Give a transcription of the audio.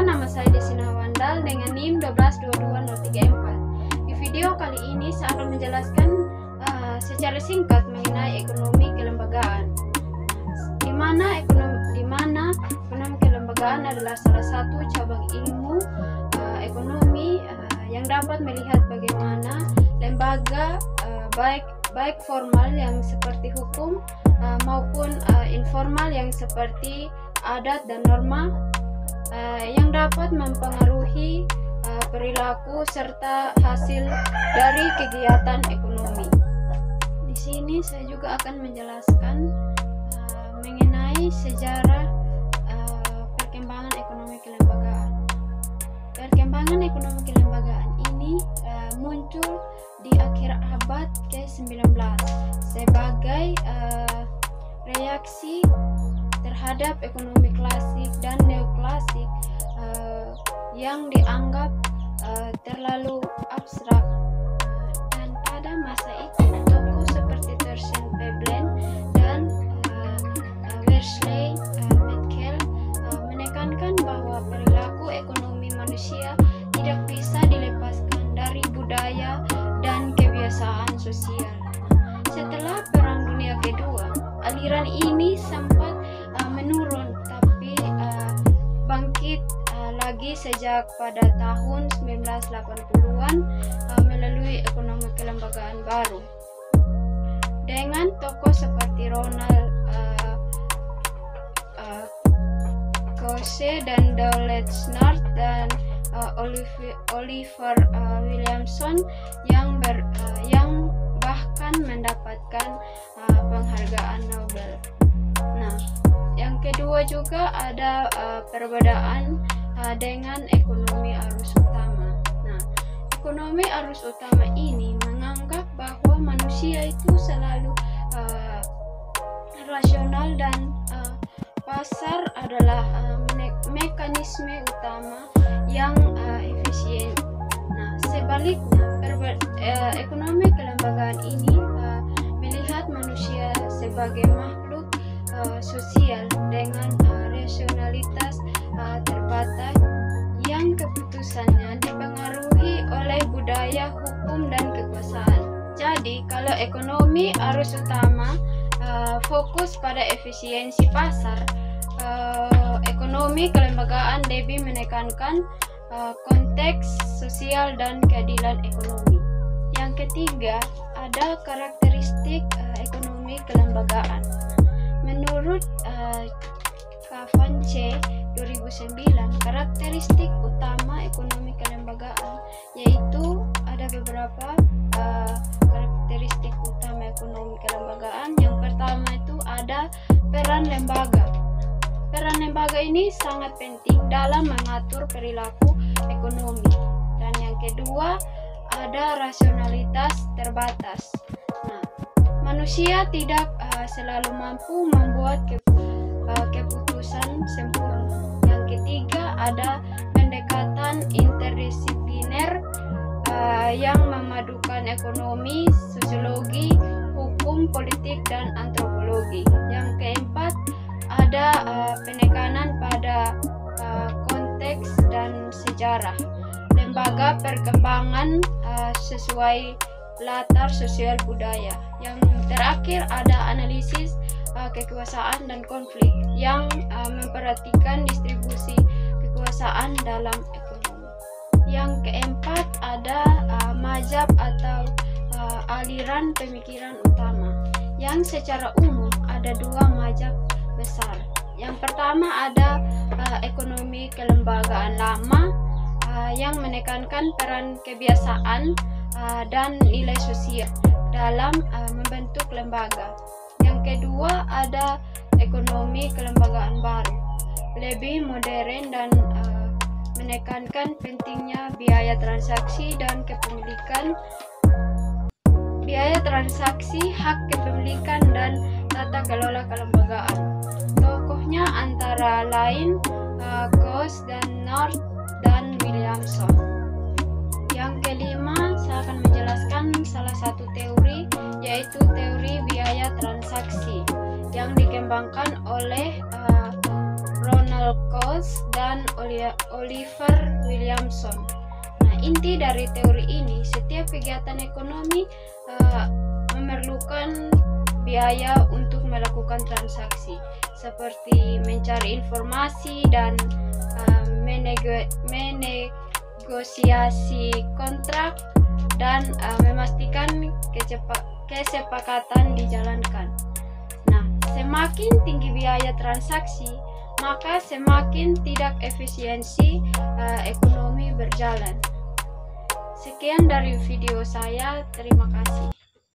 nama saya Desina Wandal dengan NIM 1222034. Di video kali ini saya akan menjelaskan secara singkat mengenai ekonomi kelembagaan. Di mana ekonomi kelembagaan adalah salah satu cabang ilmu ekonomi yang dapat melihat bagaimana lembaga baik formal yang seperti hukum maupun informal yang seperti adat dan norma yang dapat mempengaruhi perilaku serta hasil dari kegiatan ekonomi. Di sini saya juga akan menjelaskan mengenai sejarah perkembangan ekonomi kelembagaan. Perkembangan ekonomi kelembagaan ini muncul di akhir abad ke-19 sebagai reaksi terhadap ekonomi klasik dan neoklasik yang dianggap terlalu abstrak. Dan pada masa itu tokoh seperti Thorstein Veblen dan Worsley Metcalfe menekankan bahwa perilaku ekonomi manusia tidak bisa dilepaskan dari budaya dan kebiasaan sosial. Setelah Perang Dunia Kedua, aliran ini sempat menurun, tapi bangkit lagi sejak pada tahun 1980-an melalui ekonomi kelembagaan baru. Dengan tokoh seperti Ronald Coase dan Dowlett Snart dan Oliver Williamson yang bahkan mendapatkan penghargaan Nobel. Nah, yang kedua juga ada perbedaan dengan ekonomi arus utama. Nah, ekonomi arus utama ini menganggap bahwa manusia itu selalu rasional dan pasar adalah mekanisme utama yang efisien. Nah, sebaliknya ekonomi kelembagaan ini melihat manusia sebagai makhluk sosial dengan rasionalitas terbatas yang keputusannya dipengaruhi oleh budaya, hukum, dan kekuasaan. Jadi, kalau ekonomi arus utama fokus pada efisiensi pasar, ekonomi kelembagaan lebih menekankan konteks sosial dan keadilan ekonomi. Yang ketiga, ada karakteristik ekonomi kelembagaan. Menurut Cavanche 2009, karakteristik utama ekonomi kelembagaan yaitu ada beberapa karakteristik utama ekonomi kelembagaan. Yang pertama itu ada peran lembaga. Peran lembaga ini sangat penting dalam mengatur perilaku ekonomi. Dan yang kedua ada rasionalitas terbatas. Nah, manusia tidak selalu mampu membuat keputusan sempurna. Yang ketiga ada pendekatan interdisipliner yang memadukan ekonomi, sosiologi, hukum, politik, dan antropologi. Yang keempat ada penekanan pada konteks dan sejarah. Lembaga perkembangan sesuai latar sosial budaya. Yang terakhir ada analisis kekuasaan dan konflik yang memperhatikan distribusi kekuasaan dalam ekonomi. Yang keempat ada mazhab atau aliran pemikiran utama, yang secara umum ada dua mazhab besar. Yang pertama ada ekonomi kelembagaan lama yang menekankan peran kebiasaan dan nilai sosial dalam membentuk lembaga. Yang kedua ada ekonomi kelembagaan baru, lebih modern dan menekankan pentingnya biaya transaksi dan kepemilikan, biaya transaksi, hak kepemilikan, dan tata kelola kelembagaan. Tokohnya antara lain Coase dan North dan Williamson. Yang kelima, saya akan menjelaskan salah satu teori, yaitu teori biaya transaksi yang dikembangkan oleh Ronald Malthus dan Oliver Williamson. Nah, inti dari teori ini, setiap kegiatan ekonomi memerlukan biaya untuk melakukan transaksi, seperti mencari informasi dan menegosiasi kontrak dan memastikan kesepakatan dijalankan. Nah, semakin tinggi biaya transaksi, maka semakin tidak efisiensi ekonomi berjalan. Sekian dari video saya, terima kasih.